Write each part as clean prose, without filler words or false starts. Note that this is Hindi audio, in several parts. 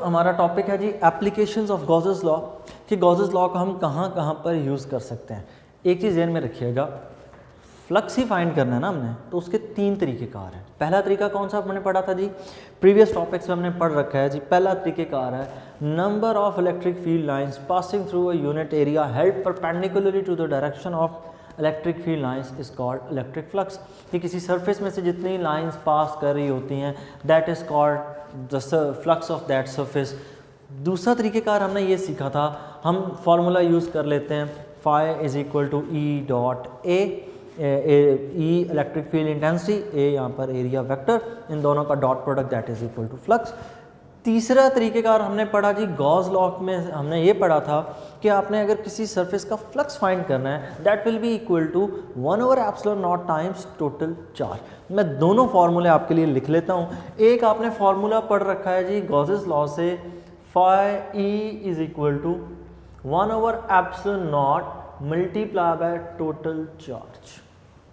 हमारा टॉपिक है जी एप्लीकेशंस ऑफ गॉसेस लॉ, कि गॉसेस लॉ का हम कहाँ कहाँ पर यूज़ कर सकते हैं। एक चीज़ ध्यान में रखिएगा, फ्लक्स ही फाइंड करना है ना हमने, तो उसके 3 तरीक़ेकार हैं। पहला तरीका कौन सा हमने पढ़ा था जी, प्रीवियस टॉपिक्स में हमने पढ़ रखा है जी। पहला तरीक़ेकार है number of electric field lines passing through a unit area held perpendicularly to the direction of electric field lines is called electric flux. कि किसी सरफेस में से जितनी लाइंस पास कर रही होती हैं that is called the flux of that surface. दूसरा तरीक़ेकार हमने ये सीखा था, हम फार्मूला यूज़ कर लेते हैं phi is equal to E dot A, E electric field intensity, A यहाँ पर एरिया वेक्टर, इन दोनों का dot product that is equal to flux. तीसरा तरीक़ेकार हमने पढ़ा जी गॉस लॉ में, हमने ये पढ़ा था कि आपने अगर किसी सरफेस का फ्लक्स फाइंड करना है that will be equal to one by epsilon times total charge. मैं दोनों फार्मूले आपके लिए लिख लेता हूँ। एक आपने फार्मूला पढ़ रखा है जी गॉसेस लॉ से, phi E is equal to one by epsilon multiply by total charge,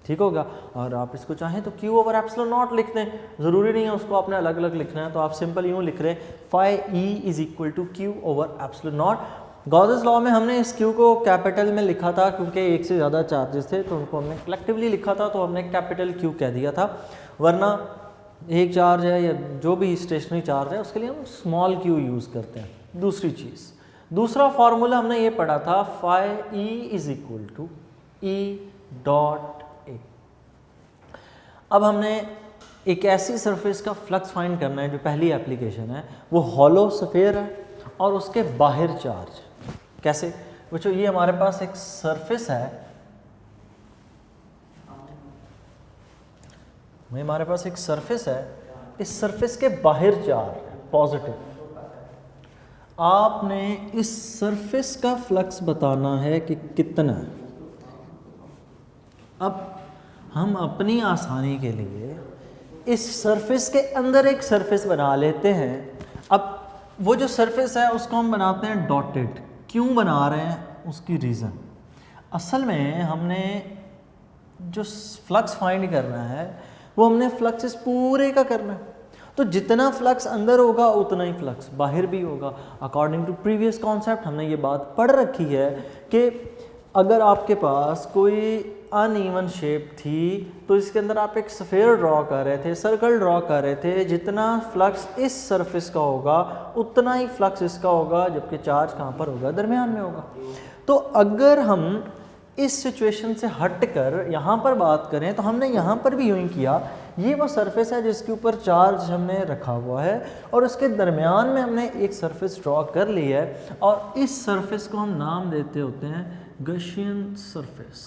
ठीक होगा। और आप इसको चाहें तो Q/एप्सिलॉन लिख दें, ज़रूरी नहीं है उसको आपने अलग अलग लिखना है, तो आप सिंपल यूँ लिख रहे phi E is equal to Q by epsilon. Gauss's law में हमने इस Q को कैपिटल में लिखा था क्योंकि एक से ज़्यादा चार्जेस थे तो उनको हमने कलेक्टिवली लिखा था, तो हमने कैपिटल Q कह दिया था। वरना एक चार्ज है या जो भी स्टेशनरी चार्ज है उसके लिए हम स्मॉल q यूज़ करते हैं। दूसरी चीज़, दूसरा फार्मूला हमने ये पढ़ा था phi E is equal to E dot A. अब हमने एक ऐसी सरफेस का फ्लक्स फाइंड करना है जो पहली एप्लीकेशन है, वो हॉलो स्फीयर है और उसके बाहर चार्ज। कैसे बच्चों, ये हमारे पास एक सरफेस है, हमारे पास एक सरफेस है, इस सरफेस के बाहर चार्ज पॉजिटिव। आपने इस सरफेस का फ्लक्स बताना है कि कितना है। अब हम अपनी आसानी के लिए इस सरफेस के अंदर एक सरफेस बना लेते हैं। अब वो जो सरफेस है उसको हम बनाते हैं डॉटेड। क्यों बना रहे हैं उसकी रीज़न, असल में हमने जो फ्लक्स फाइंड करना है वो हमने फ्लक्स इस पूरे का करना है, तो जितना फ्लक्स अंदर होगा उतना ही फ्लक्स बाहर भी होगा। अकॉर्डिंग टू प्रीवियस कॉन्सेप्ट हमने ये बात पढ़ रखी है कि अगर आपके पास कोई अनइवन शेप थी तो इसके अंदर आप एक स्फीयर ड्रॉ कर रहे थे, सर्कल ड्रॉ कर रहे थे, जितना फ्लक्स इस सरफेस का होगा उतना ही फ्लक्स इसका होगा, जबकि चार्ज कहाँ पर होगा, दरमियान में होगा। तो अगर हम इस सिचुएशन से हटकर यहाँ पर बात करें तो हमने यहाँ पर भी यूँ ही किया। ये वो सरफेस है जिसके ऊपर चार्ज हमने रखा हुआ है और उसके दरमियान में हमने एक सरफेस ड्रॉ कर ली है और इस सरफेस को हम नाम देते होते हैं गॉसियन सरफेस।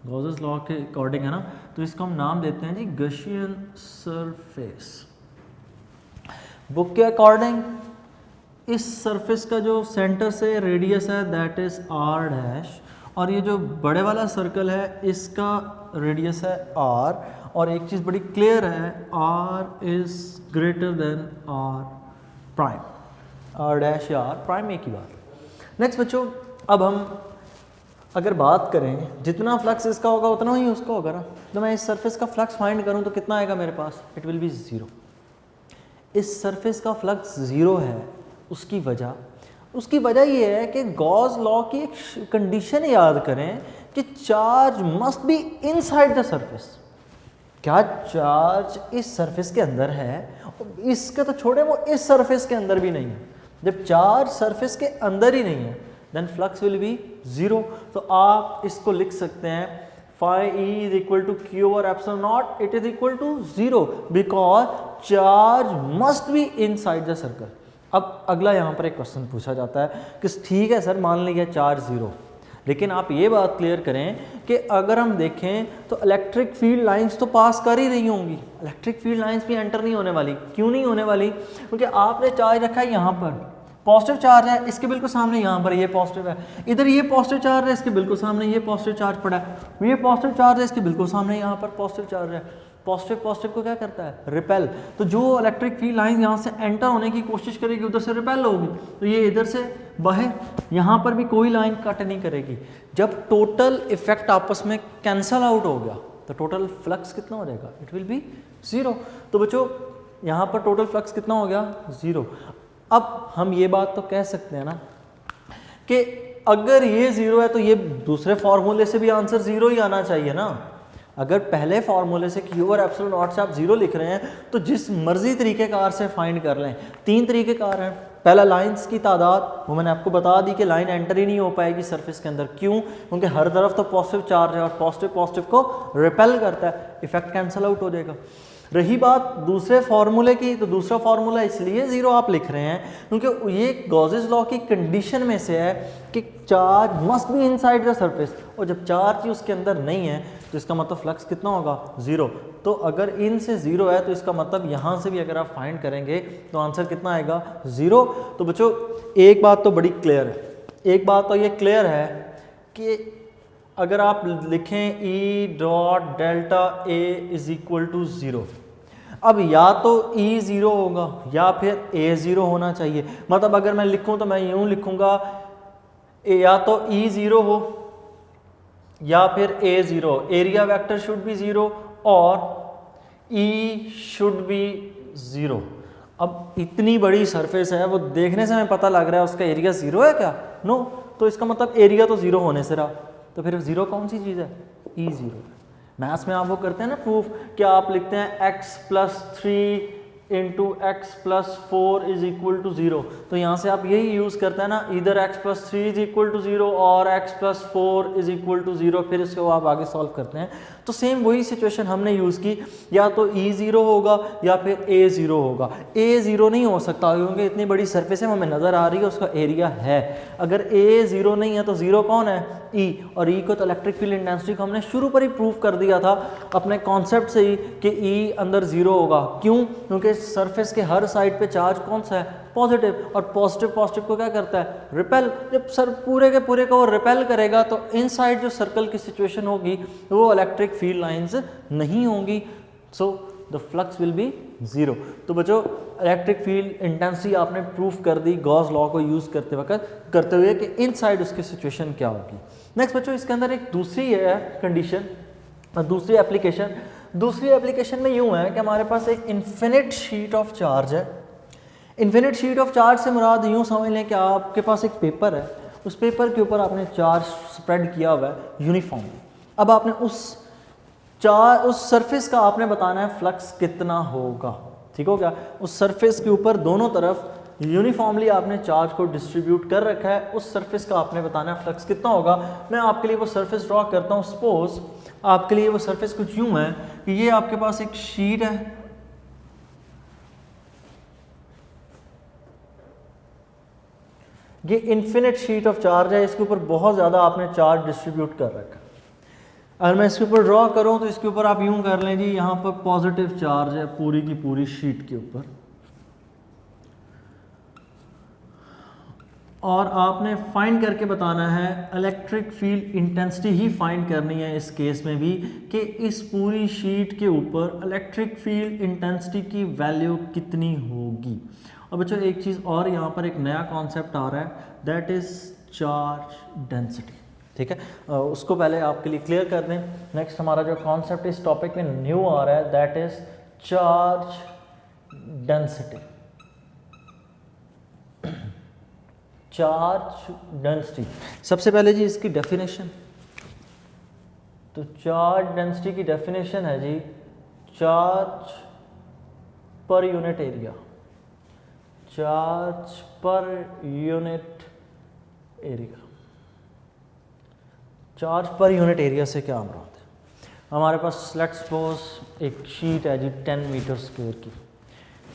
गॉसेस लॉ के अकॉर्डिंग है ना, तो इसको हम नाम देते हैं जी गॉसियन सरफेस। बुक के अकॉर्डिंग इस सरफेस का जो सेंटर से रेडियस है दैट इज r डैश, और ये जो बड़े वाला सर्कल है इसका रेडियस है r, और एक चीज़ बड़ी क्लियर है r is greater than r prime, r dash या r प्राइम एक ही बात। नेक्स्ट बच्चों, अब हम अगर बात करें जितना फ्लक्स इसका होगा उतना ही उसका होगा ना, तो मैं इस सरफेस का फ्लक्स फाइंड करूं तो कितना आएगा मेरे पास, इट विल बी 0। इस सरफेस का फ्लक्स 0 है, उसकी वजह ये है कि गॉस लॉ की एक कंडीशन याद करें कि charge must be inside the surface. क्या चार्ज इस सरफेस के अंदर है? इसके तो छोड़े, वो इस सरफेस के अंदर भी नहीं है। जब चार्ज सरफेस के अंदर ही नहीं है देन फ्लक्स विल बी 0। तो आप इसको लिख सकते हैं phi E is equal to Q by epsilon, it is equal to 0 because charge must be inside the circle. अब अगला यहाँ पर एक क्वेश्चन पूछा जाता है कि ठीक है सर, मान लिया चार्ज 0, लेकिन आप ये बात क्लियर करें कि अगर हम देखें तो इलेक्ट्रिक फील्ड लाइंस तो पास कर ही रही होंगी, इलेक्ट्रिक फील्ड लाइंस भी एंटर नहीं होने वाली। क्यों नहीं होने वाली? क्योंकि आपने चार्ज रखा है यहाँ पर, पॉजिटिव चार्ज है, इसके बिल्कुल सामने यहाँ पर ये पॉजिटिव है, इधर ये पॉजिटिव चार्ज है, इसके बिल्कुल सामने ये पॉजिटिव चार्ज पड़ा है, ये पॉजिटिव चार्ज है, इसके बिल्कुल सामने यहाँ पर पॉजिटिव चार्ज है। पॉजिटिव को क्या करता है? रिपेल। तो जो इलेक्ट्रिक फील्ड लाइन यहाँ से एंटर होने की कोशिश करेगी उधर से रिपेल होगी, तो ये इधर से बाहर, यहाँ पर भी कोई लाइन कट नहीं करेगी। जब टोटल इफेक्ट आपस में कैंसल आउट हो गया तो टोटल फ्लक्स कितना हो जाएगा? It will B 0। तो बच्चों यहाँ पर टोटल फ्लक्स कितना हो गया? 0। अब हम ये बात तो कह सकते हैं ना कि अगर ये ज़ीरो है तो ये दूसरे फार्मूले से भी आंसर ज़ीरो ही आना चाहिए ना। अगर पहले फार्मूले से क्यू और एप्सिलॉन नॉट से आप ज़ीरो लिख रहे हैं तो जिस मर्जी तरीक़ेकार से फाइंड कर लें। 3 तरीक़ेकार हैं। पहला लाइंस की तादाद, वो मैंने आपको बता दी कि लाइन एंटर ही नहीं हो पाएगी सरफेस के अंदर। क्यों? क्योंकि हर तरफ तो पॉजिटिव चार्ज है और पॉजिटिव को रिपेल करता है, इफेक्ट कैंसिल आउट हो जाएगा। रही बात दूसरे फार्मूले की, तो दूसरा फार्मूला इसलिए ज़ीरो आप लिख रहे हैं क्योंकि ये गॉसेस लॉ की कंडीशन में से है कि charge must be inside the surface, और जब चार्ज ही उसके अंदर नहीं है तो इसका मतलब फ्लक्स कितना होगा? ज़ीरो। तो अगर इन से ज़ीरो है तो इसका मतलब यहाँ से भी अगर आप फाइंड करेंगे तो आंसर कितना आएगा? ज़ीरो। तो बच्चों एक बात तो बड़ी क्लियर है, एक बात तो ये क्लियर है कि अगर आप लिखें E dot delta A is equal to zero, अब या तो E ज़ीरो होगा या फिर A ज़ीरो होना चाहिए। मतलब अगर मैं लिखूं तो मैं यूं लिखूंगा या तो E ज़ीरो हो या फिर A zero, area vector should be zero और E शुड बी ज़ीरो। अब इतनी बड़ी सरफेस है, वो देखने से हमें पता लग रहा है उसका एरिया ज़ीरो है क्या? नो। तो इसका मतलब एरिया तो ज़ीरो होने से रहा, तो फिर ज़ीरो कौन सी चीज़ है? E zero. मैथ्स में आप वो करते हैं ना प्रूफ, कि आप लिखते हैं x plus 3 into x plus 4 is equal to 0। तो यहाँ से आप यही यूज़ करते हैं ना, इधर x plus 3 is equal to 0 और x plus 4 is equal to 0, फिर इसको आप आगे सॉल्व करते हैं। तो सेम वही सिचुएशन हमने यूज़ की, या तो E ज़ीरो होगा या फिर A ज़ीरो होगा। A ज़ीरो नहीं हो सकता क्योंकि इतनी बड़ी सरफेस है, हमें नज़र आ रही है उसका एरिया है। अगर A ज़ीरो नहीं है तो ज़ीरो कौन है? E। और E को तो इलेक्ट्रिक फील्ड इंटेंसिटी को हमने शुरू पर ही प्रूव कर दिया था अपने कॉन्सेप्ट से ही कि E अंदर ज़ीरो होगा। क्यों? क्योंकि सरफेस के हर साइड पे चार्ज कौन सा है? पॉजिटिव, और पॉजिटिव को क्या करता है? रिपेल। जब सर पूरे के पूरे को वो रिपेल करेगा तो इनसाइड जो सर्कल की सिचुएशन होगी वो इलेक्ट्रिक फील्ड लाइंस नहीं होंगी, so the flux will be zero. तो बच्चों इलेक्ट्रिक फील्ड इंटेंसिटी आपने प्रूफ कर दी गॉस लॉ को यूज़ करते हुए कि इनसाइड उसकी सिचुएशन क्या होगी। नेक्स्ट बच्चों इसके अंदर एक दूसरी है कंडीशन, दूसरी एप्लीकेशन में यूँ है कि हमारे पास एक इन्फिनिट शीट ऑफ चार्ज है। इन्फिनिट शीट ऑफ चार्ज से मुराद यूँ समझ लें कि आपके पास एक पेपर है, उस पेपर के ऊपर आपने चार्ज स्प्रेड किया हुआ है यूनिफॉर्मली। अब आपने उस सरफेस का आपने बताना है फ्लक्स कितना होगा, ठीक हो गया? उस सरफेस के ऊपर दोनों तरफ यूनिफॉर्मली आपने चार्ज को डिस्ट्रीब्यूट कर रखा है, उस सरफेस का आपने बताना है फ्लक्स कितना होगा। मैं आपके लिए वो सरफेस ड्रॉ करता हूँ। सपोज आपके लिए वो सरफेस कुछ यूँ है कि ये आपके पास एक शीट है, ये इन्फिनिट शीट ऑफ चार्ज है, इसके ऊपर बहुत ज़्यादा आपने चार्ज डिस्ट्रीब्यूट कर रखा है। अगर मैं इसके ऊपर ड्रॉ करूं तो इसके ऊपर आप यूं कर लें जी, यहाँ पर पॉजिटिव चार्ज है पूरी की पूरी शीट के ऊपर, और आपने फाइंड करके बताना है इलेक्ट्रिक फील्ड इंटेंसिटी ही फाइंड करनी है इस केस में भी, कि इस पूरी शीट के ऊपर इलेक्ट्रिक फील्ड इंटेंसिटी की वैल्यू कितनी होगी। और बच्चों एक चीज़ और यहाँ पर एक नया कॉन्सेप्ट आ रहा है, दैट इज़ चार्ज डेंसिटी, ठीक है? उसको पहले आपके लिए क्लियर कर दें। नेक्स्ट हमारा जो कॉन्सेप्ट इस टॉपिक में न्यू आ रहा है, that is charge density. Charge density, सबसे पहले जी इसकी डेफिनेशन, तो चार्ज डेंसिटी की डेफिनेशन है जी charge per unit area. Charge per unit area, charge per unit area से क्या मुराद है? हमारे पास लेट्स सपोज एक शीट है जी 10 मीटर स्क्वायर की,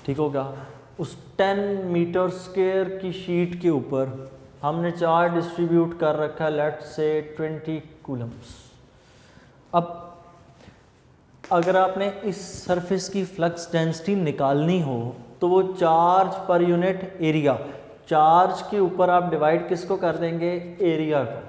ठीक हो गया? उस 10 मीटर स्क्वायर की शीट के ऊपर हमने चार्ज डिस्ट्रीब्यूट कर रखा है लेट्स से 20 कूलम्स। अब अगर आपने इस सरफेस की फ्लक्स डेंसिटी निकालनी हो तो वो charge per unit area, charge के ऊपर आप डिवाइड किसको कर देंगे? एरिया को,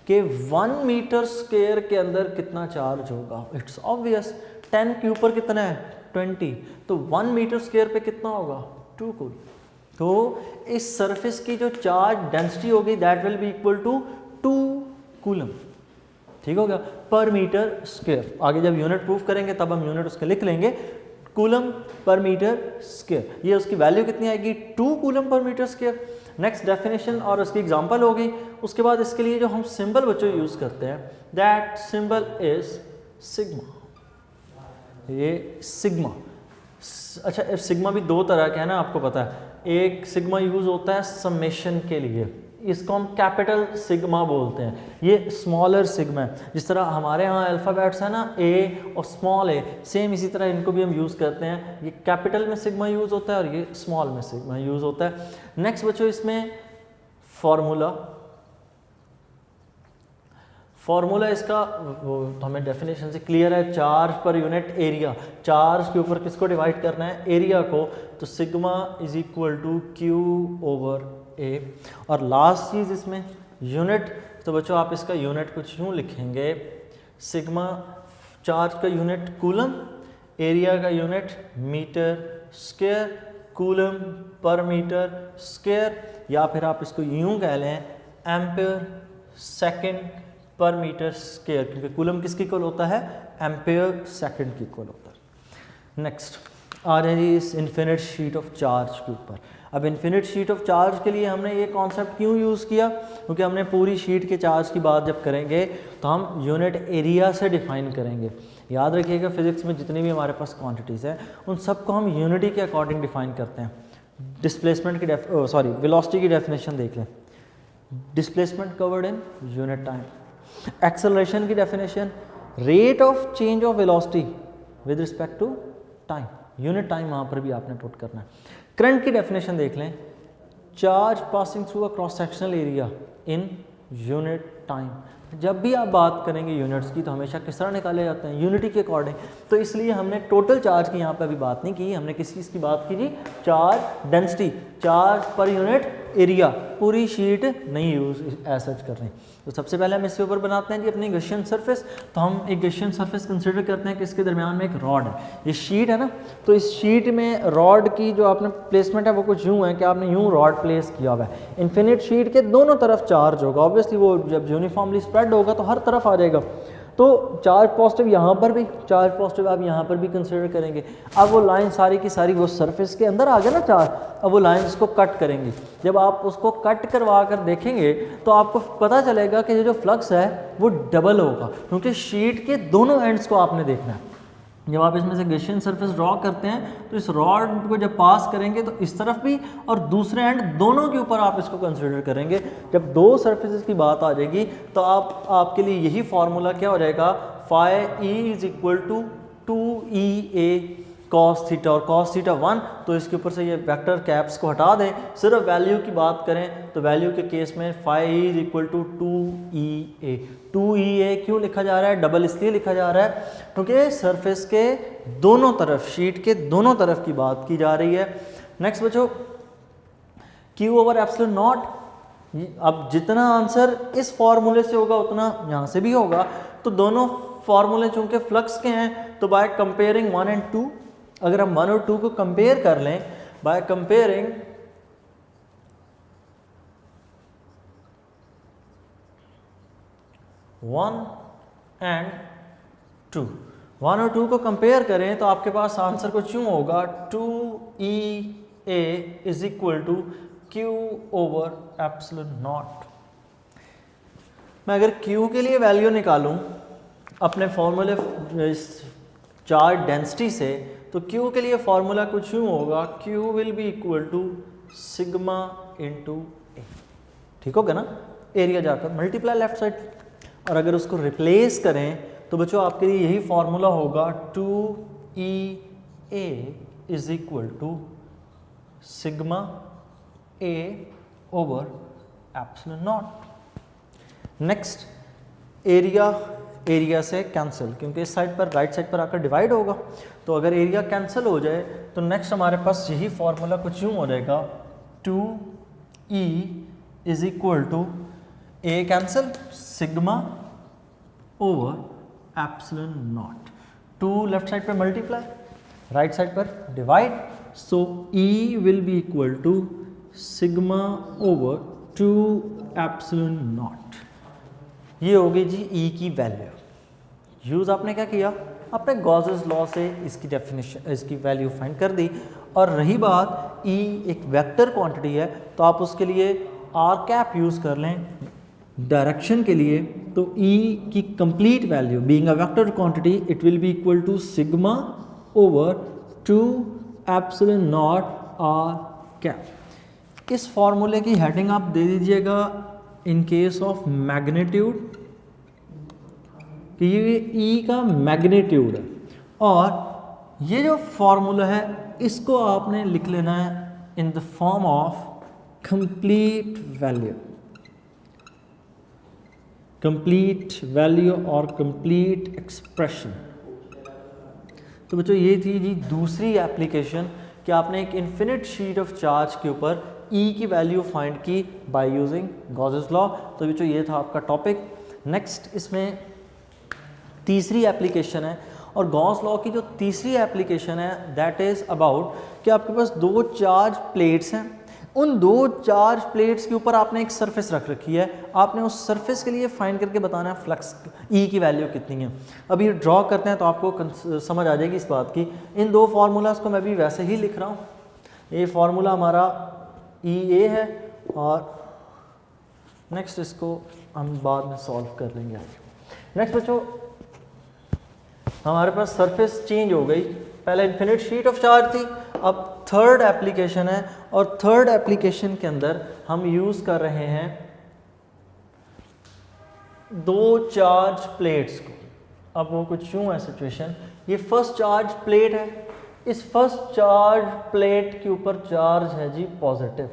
कि 1 मीटर स्क्वायर के अंदर कितना चार्ज होगा। इट्स ऑब्वियस, 10 के ऊपर कितना है? 20, तो 1 मीटर स्क्वायर पे कितना होगा? 2 कूल। तो इस सरफेस की जो चार्ज डेंसिटी होगी that will be equal to 2 coulomb, ठीक हो गया, पर मीटर स्क्वायर। आगे जब यूनिट प्रूफ करेंगे तब हम यूनिट उसके लिख लेंगे। कूलम पर मीटर स्क्वायर, ये उसकी वैल्यू कितनी आएगी 2 कूलम पर मीटर स्क्वायर। नेक्स्ट डेफिनेशन और उसकी एग्जांपल होगी। उसके बाद इसके लिए जो हम सिंबल बच्चों यूज़ करते हैं, दैट सिंबल इज सिग्मा। ये सिग्मा, अच्छा सिग्मा भी दो तरह का है ना, आपको पता है। एक सिग्मा यूज़ होता है समेशन के लिए, इसको हम कैपिटल सिग्मा बोलते हैं, ये स्मॉलर सिग्मा है। जिस तरह हमारे यहाँ अल्फ़ाबेट्स है ना ए और स्मॉल ए, सेम इसी तरह इनको भी हम यूज़ करते हैं। ये कैपिटल में सिग्मा यूज़ होता है और ये स्मॉल में सिग्मा यूज़ होता है। नेक्स्ट बच्चों इसमें फार्मूला इसका वो तो हमें डेफिनेशन से क्लियर है, charge per unit area, charge के ऊपर किसको डिवाइड करना है, एरिया को, तो sigma is equal to Q over A. और लास्ट चीज़ इसमें यूनिट, तो बच्चों आप इसका यूनिट कुछ यूँ लिखेंगे, सिग्मा चार्ज का यूनिट कूलम, एरिया का यूनिट मीटर स्क्वायर, कूलम पर मीटर स्क्वायर, या फिर आप इसको यूँ कह लें एम्पेयर सेकेंड पर मीटर स्क्वायर, क्योंकि कूलम किसकी इक्वल होता है, एम्पेयर सेकेंड की इक्वल होता है। नेक्स्ट आ रहे हैं जी इस इन्फिनिट शीट ऑफ चार्ज के ऊपर। अब इन्फिनिट शीट ऑफ चार्ज के लिए हमने ये कॉन्सेप्ट क्यों यूज़ किया, क्योंकि हमने पूरी शीट के चार्ज की बात जब करेंगे तो हम यूनिट एरिया से डिफाइन करेंगे। याद रखिएगा फिजिक्स में जितनी भी हमारे पास क्वांटिटीज़ हैं उन सबको हम यूनिटी के अकॉर्डिंग डिफाइन करते हैं। डिस्प्लेसमेंट की वेलोसिटी की डेफिनेशन देख लें, displacement covered in unit time. Acceleration की definition, rate of change of velocity with respect to time, unit time वहाँ पर भी आपने पुट करना है। करंट की डेफिनेशन देख लें, charge passing through a cross sectional area in unit time. जब भी आप बात करेंगे यूनिट्स की तो हमेशा किस तरह निकाले जाते हैं, यूनिटी के अकॉर्डिंग। तो इसलिए हमने टोटल चार्ज की यहाँ पे अभी बात नहीं की, हमने किस चीज़ की बात की जी, charge density, charge per unit area, पूरी शीट नहीं यूज एज कर रहे हैं। तो सबसे पहले हम इसके ऊपर बनाते हैं जी अपनी गशियन सरफेस। तो हम एक गशियन सरफेस कंसिडर करते हैं कि इसके दरमियान में एक रॉड है, ये शीट है ना, तो इस शीट में रॉड की जो आपने प्लेसमेंट है वो कुछ यूँ है कि आपने यूँ रॉड प्लेस किया हुआ है। इन्फिनिट शीट के दोनों तरफ चार्ज होगा, ऑब्वियसली वो जब यूनिफॉर्मली स्प्रेड होगा तो हर तरफ आ जाएगा। तो चार्ज पॉजिटिव यहाँ पर भी, चार्ज पॉजिटिव आप यहाँ पर भी कंसिडर करेंगे। अब वो लाइन सारी की सारी वो सरफेस के अंदर आ गया ना चार्ज, अब वो लाइन इसको कट करेंगी। जब आप उसको कट करवा कर देखेंगे तो आपको पता चलेगा कि ये जो फ्लक्स है वो डबल होगा, क्योंकि शीट के दोनों एंड्स को आपने देखना है। जब आप इसमें से गशियन सरफेस ड्रॉ करते हैं तो इस रॉड को जब पास करेंगे तो इस तरफ भी और दूसरे एंड दोनों के ऊपर आप इसको कंसिडर करेंगे। जब दो सरफेसेस की बात आ जाएगी तो आपके लिए यही फार्मूला क्या हो जाएगा, phi E is equal to 2EA cos theta, और कॉस थीटा 1, तो इसके ऊपर से ये वेक्टर कैप्स को हटा दें, सिर्फ वैल्यू की बात करें तो वैल्यू के केस में phi is equal to 2EA। 2EA क्यों लिखा जा रहा है, डबल इसलिए लिखा जा रहा है क्योंकि सरफेस के दोनों तरफ, शीट के दोनों तरफ की बात की जा रही है। नेक्स्ट बच्चों, Q ओवर एप्सिलॉन नॉट, अब जितना आंसर इस फॉर्मूले से होगा उतना यहाँ से भी होगा। तो दोनों फॉर्मूले चूंकि फ्लक्स के हैं तो बाय कंपेयरिंग 1 और 2, अगर हम 1 और 2 को कंपेयर कर लें, बाय कंपेयरिंग 1 एंड 2, 1 और 2 को कंपेयर करें तो आपके पास आंसर कुछ यूँ होगा, 2EA is equal to Q over epsilon naught. मैं अगर Q के लिए वैल्यू निकालूं अपने फॉर्मूले चार्ज डेंसिटी से, तो Q के लिए फॉर्मूला कुछ यूँ होगा, Q will be equal to sigma into A. ठीक होगा ना, एरिया जाकर मल्टीप्लाई लेफ्ट साइड, और अगर उसको रिप्लेस करें तो बच्चों आपके लिए यही फॉर्मूला होगा, 2EA is equal to sigma A over epsilon naught. Next, area से कैंसिल, क्योंकि इस साइड पर राइट साइड पर आकर डिवाइड होगा, तो अगर एरिया कैंसिल हो जाए तो नेक्स्ट हमारे पास यही फॉर्मूला कुछ यूँ हो जाएगा, 2E is equal to A cancel sigma over epsilon naught, 2 left side पर मल्टीप्लाई, राइट साइड पर divide, so E will be equal to sigma over 2 epsilon naught. ये होगी जी E की वैल्यू। यूज़ आपने क्या किया, आपने गॉसेस लॉ से इसकी डेफिनेशन, इसकी वैल्यू फाइंड कर दी। और रही बात E एक वेक्टर क्वांटिटी है, तो आप उसके लिए आर कैप यूज़ कर लें डायरेक्शन के लिए। तो E की complete value being a vector quantity it will be equal to sigma over 2 epsilon naught r cap. इस फॉर्मूले की हेडिंग आप दे दीजिएगा इन केस ऑफ मैग्नीट्यूड कि ये E का मैग्नीट्यूड है, और ये जो फॉर्मूला है इसको आपने लिख लेना है in the form of complete value और कंप्लीट एक्सप्रेशन। तो बच्चों ये थी जी दूसरी एप्लीकेशन कि आपने एक इन्फिनिट शीट ऑफ चार्ज के ऊपर E की वैल्यू फाइंड की बाय यूजिंग गॉसेस लॉ। तो बच्चों ये था आपका टॉपिक। नेक्स्ट इसमें तीसरी एप्लीकेशन है, और गॉस लॉ की जो तीसरी एप्लीकेशन है दैट इज़ अबाउट कि आपके पास दो चार्ज प्लेट्स हैं, उन दो चार्ज प्लेट्स के ऊपर आपने एक सरफेस रख रखी है, आपने उस सरफेस के लिए फाइंड करके बताना है फ्लक्स E की वैल्यू कितनी है। अभी ड्रॉ करते हैं तो आपको समझ आ जाएगी इस बात की। इन दो फार्मूलाज को मैं भी वैसे ही लिख रहा हूँ। ये फार्मूला हमारा EA है, और नेक्स्ट इसको हम बाद में सॉल्व कर लेंगे। नेक्स्ट बच्चों हमारे पास सरफेस चेंज हो गई, पहले इन्फिनिट शीट ऑफ चार्ज थी, अब थर्ड एप्लीकेशन है, और थर्ड एप्लीकेशन के अंदर हम यूज़ कर रहे हैं दो चार्ज प्लेट्स को। अब वो कुछ यूँ है सिचुएशन, ये फर्स्ट चार्ज प्लेट है, इस फर्स्ट चार्ज प्लेट के ऊपर चार्ज है जी पॉजिटिव,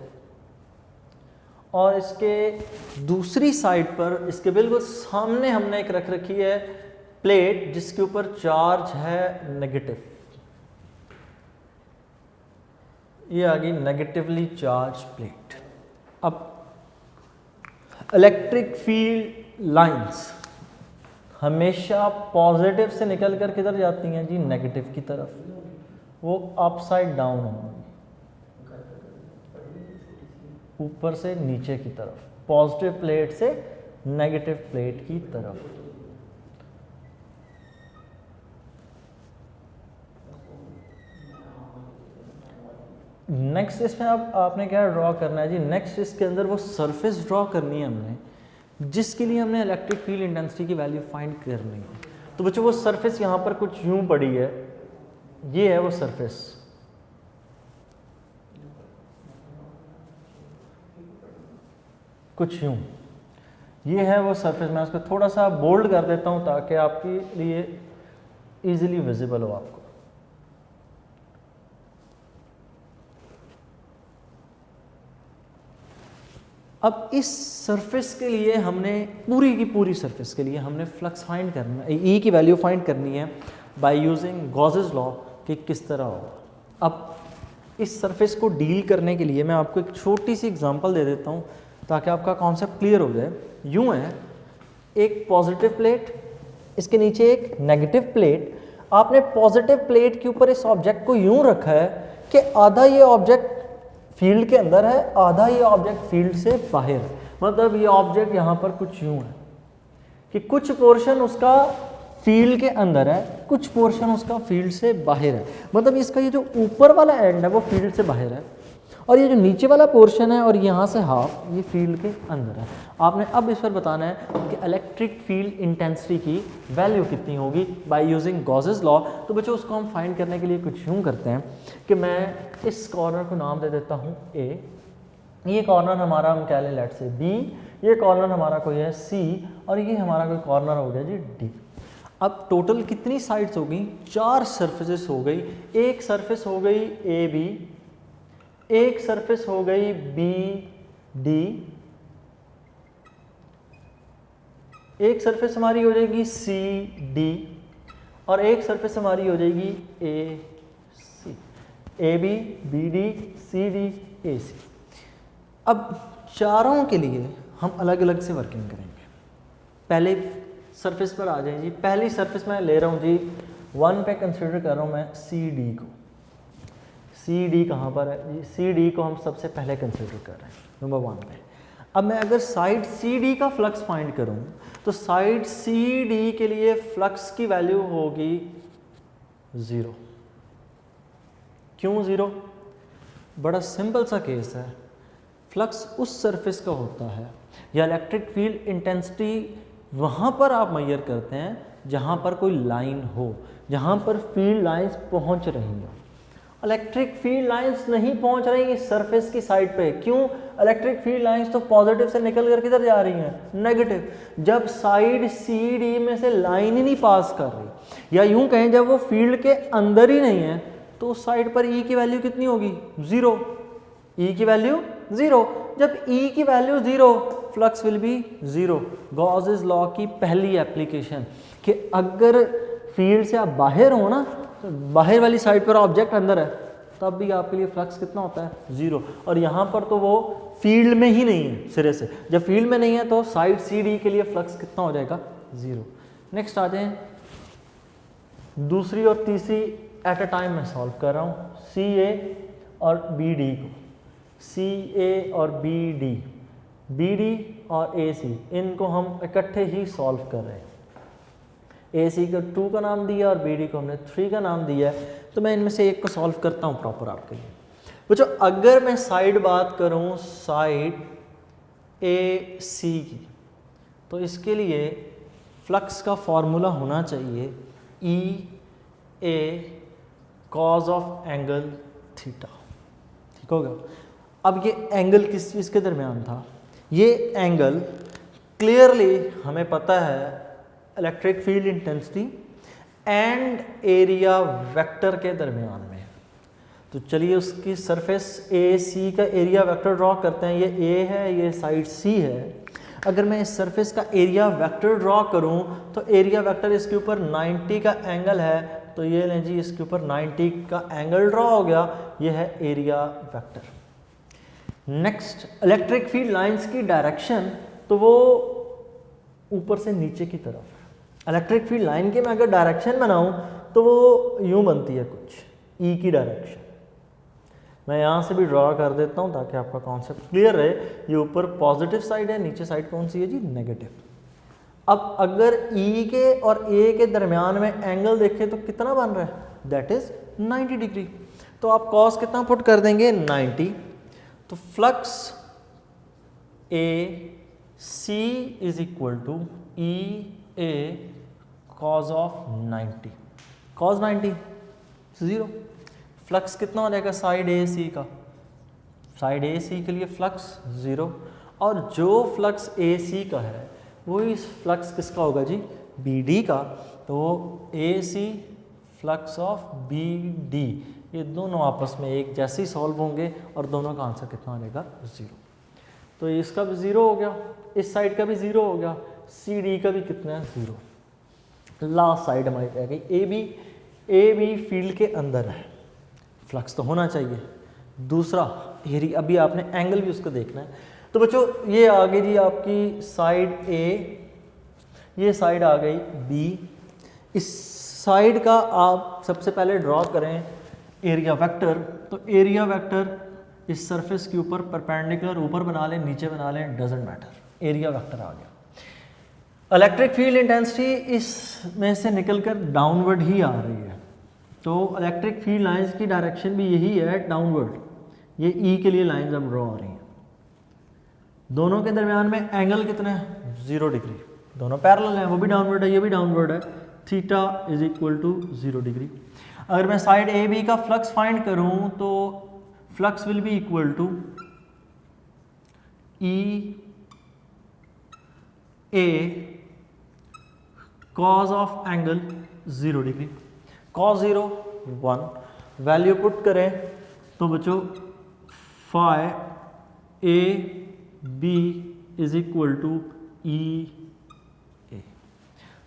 और इसके दूसरी साइड पर इसके बिल्कुल सामने हमने एक रख रखी है प्लेट जिसके ऊपर चार्ज है नेगेटिव। ये आ गई नेगेटिवली चार्ज प्लेट। अब इलेक्ट्रिक फील्ड लाइंस हमेशा पॉजिटिव से निकल कर किधर जाती हैं जी नेगेटिव की तरफ, वो अपसाइड डाउन होंगी, ऊपर से नीचे की तरफ, पॉजिटिव प्लेट से नेगेटिव प्लेट की तरफ। नेक्स्ट इसमें अब आपने क्या ड्रॉ करना है जी, नेक्स्ट इसके अंदर वो सरफेस ड्रॉ करनी है हमने जिसके लिए हमने इलेक्ट्रिक फील्ड इंटेंसिटी की वैल्यू फाइंड करनी है। तो बच्चों वो सरफेस यहाँ पर कुछ यूं पड़ी है, ये है वो सरफेस, कुछ यूं, ये है वो सरफेस। मैं उसको थोड़ा सा बोल्ड कर देता हूँ ताकि आपके लिए इजीली विजिबल हो आपको। अब इस सरफेस के लिए हमने पूरी की पूरी सरफेस के लिए हमने फ्लक्स फाइंड करना है, E की वैल्यू फाइंड करनी है बाय यूजिंग गॉसेस लॉ कि किस तरह होगा। अब इस सरफेस को डील करने के लिए मैं आपको एक छोटी सी एग्जांपल दे देता हूँ ताकि आपका कॉन्सेप्ट क्लियर हो जाए। यूँ है एक पॉजिटिव प्लेट, इसके नीचे एक नेगेटिव प्लेट, आपने पॉजिटिव प्लेट के ऊपर इस ऑब्जेक्ट को यूँ रखा है कि आधा ये ऑब्जेक्ट फील्ड के अंदर है, आधा ये ऑब्जेक्ट फील्ड से बाहर है। मतलब ये ऑब्जेक्ट यहाँ पर कुछ यूँ है कि कुछ पोर्शन उसका फील्ड के अंदर है, कुछ पोर्शन उसका फील्ड से बाहर है। मतलब इसका ये जो ऊपर वाला एंड है वो फील्ड से बाहर है, और ये जो नीचे वाला पोर्शन है और यहाँ से हाफ ये फील्ड के अंदर है। आपने अब इस पर बताना है कि इलेक्ट्रिक फील्ड इंटेंसिटी की वैल्यू कितनी होगी बाय यूजिंग गॉसेस लॉ। तो बच्चों उसको हम फाइंड करने के लिए कुछ यूँ करते हैं कि मैं इस कॉर्नर को नाम दे देता हूँ A, ये कॉर्नर हमारा हम कह लें लेट से B, ये कॉर्नर हमारा कोई है C, और ये हमारा कोई कॉर्नर हो गया जी D। अब टोटल कितनी साइड्स हो गई? 4 सरफेसेस हो गई। एक सरफेस हो गई AB, एक सरफेस हो गई BD, एक सरफेस हमारी हो जाएगी CD, और एक सरफेस हमारी हो जाएगी AC, AB, BD, CD, AC। अब चारों के लिए हम अलग अलग से वर्किंग करेंगे। पहले सरफेस पर आ जाए जी। पहली सरफेस मैं ले रहा हूँ जी 1 पे कंसिडर कर रहा हूँ मैं CD को। CD कहाँ पर है जी? CD को हम सबसे पहले कंसिडर कर रहे हैं नंबर 1 पे। अब मैं अगर साइड CD का फ्लक्स फाइंड करूँ तो साइड CD के लिए फ्लक्स की वैल्यू होगी ज़ीरो। क्यों ज़ीरो? बड़ा सिंपल सा केस है। फ्लक्स उस सरफेस का होता है या इलेक्ट्रिक फील्ड इंटेंसिटी वहाँ पर आप मेजर करते हैं जहाँ पर कोई लाइन हो, जहाँ पर फील्ड लाइंस पहुँच रही हो। इलेक्ट्रिक फील्ड लाइंस नहीं पहुँच रही इस सरफेस की साइड पे। क्यों? इलेक्ट्रिक फील्ड लाइंस तो पॉजिटिव से निकल कर किधर जा रही हैं? नेगेटिव। जब साइड सी डी में से लाइन ही नहीं पास कर रही, या यूँ कहें जब वो फील्ड के अंदर ही नहीं है, तो उस साइड पर ई की वैल्यू कितनी होगी? ज़ीरो। ई की वैल्यू ज़ीरो। जब ई की value zero, flux will be zero. Gauss's law की पहली एप्लीकेशन कि अगर फील्ड से आप बाहर हो ना, तो बाहर वाली साइड पर ऑब्जेक्ट अंदर है, तब भी आपके लिए फ्लक्स कितना होता है? ज़ीरो। और यहाँ पर तो वो फील्ड में ही नहीं है सिरे से। जब फील्ड में नहीं है तो साइड सी डी के लिए फ्लक्स कितना हो जाएगा? ज़ीरो। नेक्स्ट आ जाए, दूसरी और तीसरी एट अ टाइम मैं सॉल्व कर रहा हूँ। सी ए और बी डी को, सी ए और बी डी और ए सी, इनको हम इकट्ठे ही सॉल्व कर रहे हैं। ए सी को 2 का नाम दिया और बी डी को हमने 3 का नाम दिया है। तो मैं इनमें से एक को सॉल्व करता हूँ प्रॉपर आपके लिए। बच्चों, अगर मैं साइड बात करूँ साइड ए सी की, तो इसके लिए फ्लक्स का फॉर्मूला होना चाहिए ई A cos of angle theta. ठीक होगा? अब ये एंगल किस चीज़ के दरमियान था? ये एंगल क्लियरली हमें पता है electric field intensity and area vector के दरमियान में। तो चलिए उसकी सरफेस ए सी का एरिया वेक्टर ड्रॉ करते हैं। ये ए है, ये साइड सी है। अगर मैं इस सरफेस का एरिया वेक्टर ड्रॉ करूं तो एरिया वेक्टर इसके ऊपर 90 का एंगल है, तो ये लें जी, इसके ऊपर 90 का एंगल ड्रॉ हो गया। ये है area vector. Next, electric field lines की डायरेक्शन, तो वो ऊपर से नीचे की तरफ। इलेक्ट्रिक फील्ड लाइन की मैं अगर डायरेक्शन बनाऊं तो वो यूं बनती है कुछ, ई की डायरेक्शन। मैं यहाँ से भी ड्रॉ कर देता हूँ ताकि आपका कॉन्सेप्ट क्लियर रहे। ये ऊपर पॉजिटिव साइड है, नीचे साइड कौन सी है जी? नेगेटिव। अब अगर ई के और ए के दरमियान में एंगल देखें तो कितना बन रहा है? That is 90 degree. तो आप कॉस कितना पुट कर देंगे? 90। तो flux A C is equal to E A cos of 90। Cos 90 zero. Flux कितना हो जाएगा साइड ए सी का? साइड ए सी के लिए फ्लक्स ज़ीरो। और जो फ्लक्स ए सी का है वही फ्लक्स किसका होगा जी? बी डी का। तो ए सी फ्लक्स ऑफ बी डी, ये दोनों आपस में एक जैसे ही सॉल्व होंगे और दोनों का आंसर कितना आ जाएगा? ज़ीरो। तो इसका भी ज़ीरो हो गया, इस साइड का भी ज़ीरो हो गया, सी डी का भी कितना है? ज़ीरो। लास्ट साइड हमारी रह गई A B. A B field के अंदर है, फ्लक्स तो होना चाहिए। दूसरा एरिया, अभी आपने एंगल भी उसको देखना है। तो बच्चों ये आ गई जी आपकी साइड ए, ये साइड आ गई बी। इस साइड का आप सबसे पहले ड्रॉ करें एरिया वेक्टर। तो एरिया वेक्टर इस सरफेस के ऊपर परपेंडिकुलर ऊपर बना लें, नीचे बना लें, डजेंट मैटर, एरिया वेक्टर आ गया। इलेक्ट्रिक फील्ड इंटेंसिटी इसमें से निकलकर डाउनवर्ड ही आ रही है, तो इलेक्ट्रिक फील्ड लाइंस की डायरेक्शन भी यही है, डाउनवर्ड। ये ई के लिए लाइंस अब ड्रॉ हो रही हैं। दोनों के दरमियान में एंगल कितना है? 0 डिग्री। दोनों पैरेलल हैं, वो भी डाउनवर्ड है, ये भी डाउनवर्ड है। Theta is equal to 0 degree. अगर मैं साइड ए बी का फ्लक्स फाइंड करूं तो flux will be equal to E A cos of angle 0 degree. Cos 0 1, value put करें तो बच्चों phi A B is equal to E A.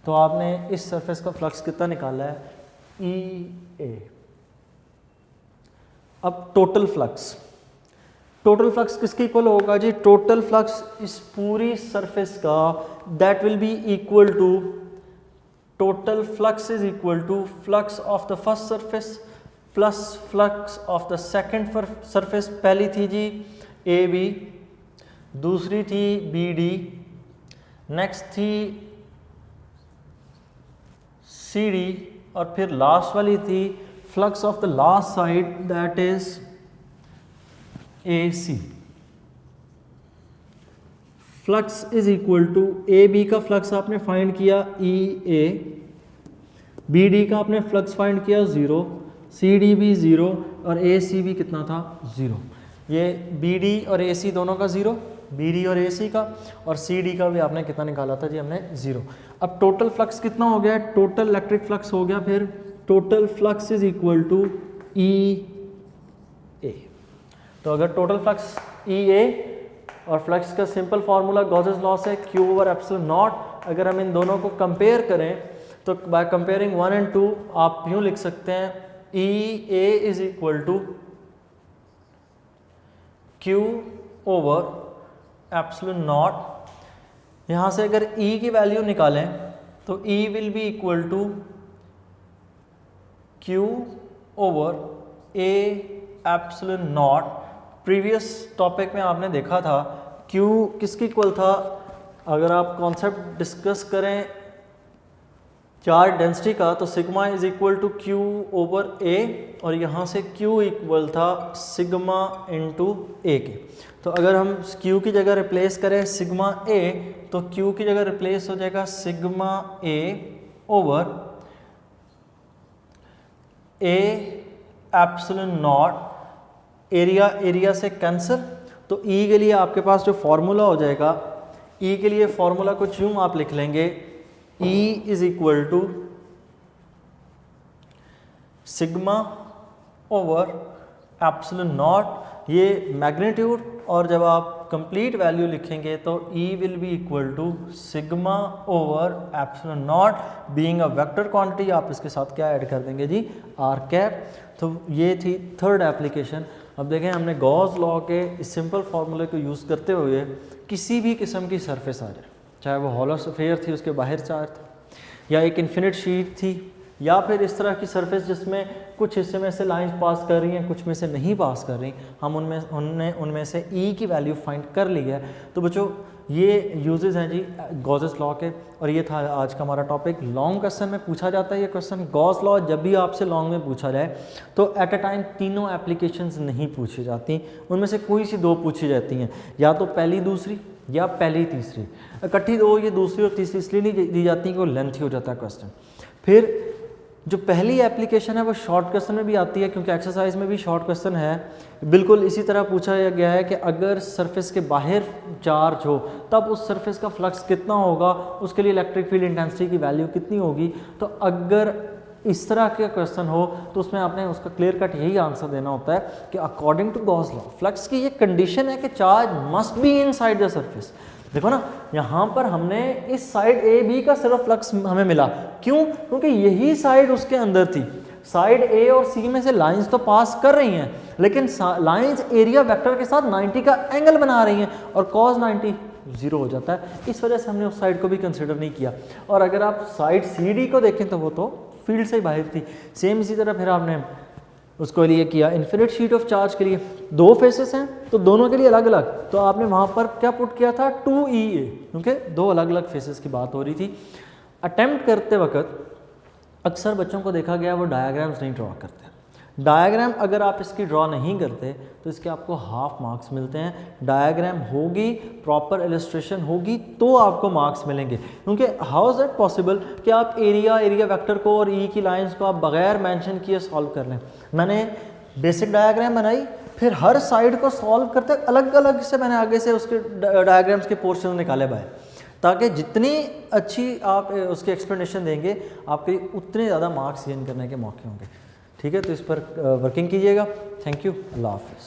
तो आपने इस सरफेस का फ्लक्स कितना निकाला है? E A. अब टोटल फ्लक्स, टोटल फ्लक्स किसके इक्वल होगा जी? टोटल फ्लक्स इस पूरी सरफेस का that will be equal to, total flux is equal to flux of the first surface plus flux of the second surface. पहली थी जी ए बी, दूसरी थी बी डी, नेक्स्ट थी सी डी और फिर लास्ट वाली थी flux of the last side that is AC। Flux is equal to AB का फ्लक्स आपने फाइंड किया EA, BD का आपने फ्लक्स फाइंड किया 0, CD भी 0 और AC भी कितना था 0। ये BD और AC दोनों का 0, BD और AC का, और CD का भी आपने कितना निकाला था जी हमने 0। अब टोटल फ्लक्स कितना हो गया, टोटल इलेक्ट्रिक फ्लक्स हो गया, फिर total flux is equal to EA। तो अगर टोटल फ्लक्स EA और फ्लक्स का सिंपल फार्मूला गॉसेस लॉ से Q ओवर एप्सिलॉन नॉट, अगर हम इन दोनों को कंपेयर करें तो बाय कंपेयरिंग 1 and 2 आप यूँ लिख सकते हैं EA is equal to Q over epsilon naught. यहाँ से अगर E की वैल्यू निकालें तो E will be equal to Q over A epsilon naught. Previous topic में आपने देखा था Q किसकी इक्वल था, अगर आप कॉन्सेप्ट डिस्कस करें चार्ज डेंसिटी का तो sigma is equal to Q over A, और यहाँ से Q इक्वल था सिग्मा इनटू A के। तो अगर हम Q की जगह रिप्लेस करें सिग्मा A तो Q की जगह रिप्लेस हो जाएगा sigma A over A epsilon not. Area से कैंसिल, तो E के लिए आपके पास जो फॉर्मूला हो जाएगा, E के लिए फॉर्मूला कुछ यूँ आप लिख लेंगे E is equal to sigma over epsilon naught, ये मैग्नीट्यूड, और जब आप कंप्लीट वैल्यू लिखेंगे तो E will be equal to sigma over epsilon naught. Being a vector quantity आप इसके साथ क्या ऐड कर देंगे जी, आर कैप। तो ये थी थर्ड एप्लीकेशन। अब देखें हमने गॉस लॉ के इस सिंपल फार्मूले को यूज़ करते हुए किसी भी किस्म की सरफेस आ जाए, चाहे वो हॉलो स्फीयर थी उसके बाहर चार्ज था, या एक इन्फिनिट शीट थी, या फिर इस तरह की सरफेस जिसमें कुछ हिस्से में से लाइंस पास कर रही हैं कुछ में से नहीं पास कर रही, हम उनमें से E की वैल्यू फाइंड कर ली है। तो बच्चों ये यूजेस हैं जी गॉसेस लॉ के, और ये था आज का हमारा टॉपिक। लॉन्ग क्वेश्चन में पूछा जाता है ये क्वेश्चन, गॉस लॉ जब भी आपसे लॉन्ग में पूछा जाए तो एट अ टाइम तीनों एप्लीकेशंस नहीं पूछी जाती, उनमें से कोई सी दो पूछी जाती हैं, या तो पहली दूसरी या पहली तीसरी। इकट्ठी दो ये दूसरी और तीसरी इसलिए नहीं दी जाती कि वो लेंथी हो जाता है क्वेश्चन। फिर जो पहली एप्लीकेशन है वो शॉर्ट क्वेश्चन में भी आती है, क्योंकि एक्सरसाइज में भी शॉर्ट क्वेश्चन है। बिल्कुल इसी तरह पूछा गया है कि अगर सरफेस के बाहर चार्ज हो तब उस सरफेस का फ्लक्स कितना होगा, उसके लिए इलेक्ट्रिक फील्ड इंटेंसिटी की वैल्यू कितनी होगी। तो अगर इस तरह का क्वेश्चन हो तो उसमें आपने उसका क्लियर कट यही आंसर देना होता है कि according to gauss law flux की ये कंडीशन है कि charge must be inside the surface. देखो ना, यहाँ पर हमने इस साइड ए बी का सिर्फ फ्लक्स हमें मिला, क्यों? क्योंकि यही साइड उसके अंदर थी। साइड ए और सी में से लाइंस तो पास कर रही हैं, लेकिन लाइंस एरिया वेक्टर के साथ 90 का एंगल बना रही हैं, और cos 90 0 हो जाता है। इस वजह से हमने उस साइड को भी कंसिडर नहीं किया। और अगर आप साइड सी डी को देखें तो वो तो फील्ड से ही बाहर थी। सेम इसी तरह फिर आपने उसको लिए किया इन्फिनिट शीट ऑफ चार्ज के लिए, दो फेसेस हैं तो दोनों के लिए अलग अलग, तो आपने वहाँ पर क्या पुट किया था 2EA, क्योंकि दो अलग अलग फेसेस की बात हो रही थी। अटेम्प्ट करते वक्त अक्सर बच्चों को देखा गया वो डायाग्राम्स नहीं ड्रॉ करते। डायाग्राम अगर आप इसकी ड्रॉ नहीं करते तो इसके आपको हाफ मार्क्स मिलते हैं। डायाग्राम होगी, प्रॉपर इलस्ट्रेशन होगी तो आपको मार्क्स मिलेंगे, क्योंकि हाउ इज़ दैट पॉसिबल कि आप एरिया वेक्टर को और ई की लाइंस को आप बगैर मेंशन किए सॉल्व कर लें। मैंने बेसिक डायाग्राम बनाई, फिर हर साइड को सॉल्व करते अलग अलग से मैंने आगे से उसके डायाग्राम्स के पोर्शन निकाले बाहर, ताकि जितनी अच्छी आप उसकी एक्सप्लेनेशन देंगे आपके उतने ज़्यादा मार्क्स गेन करने के मौके होंगे। ठीक है, तो इस पर वर्किंग कीजिएगा। थैंक यू, अल्लाह हाफिज़।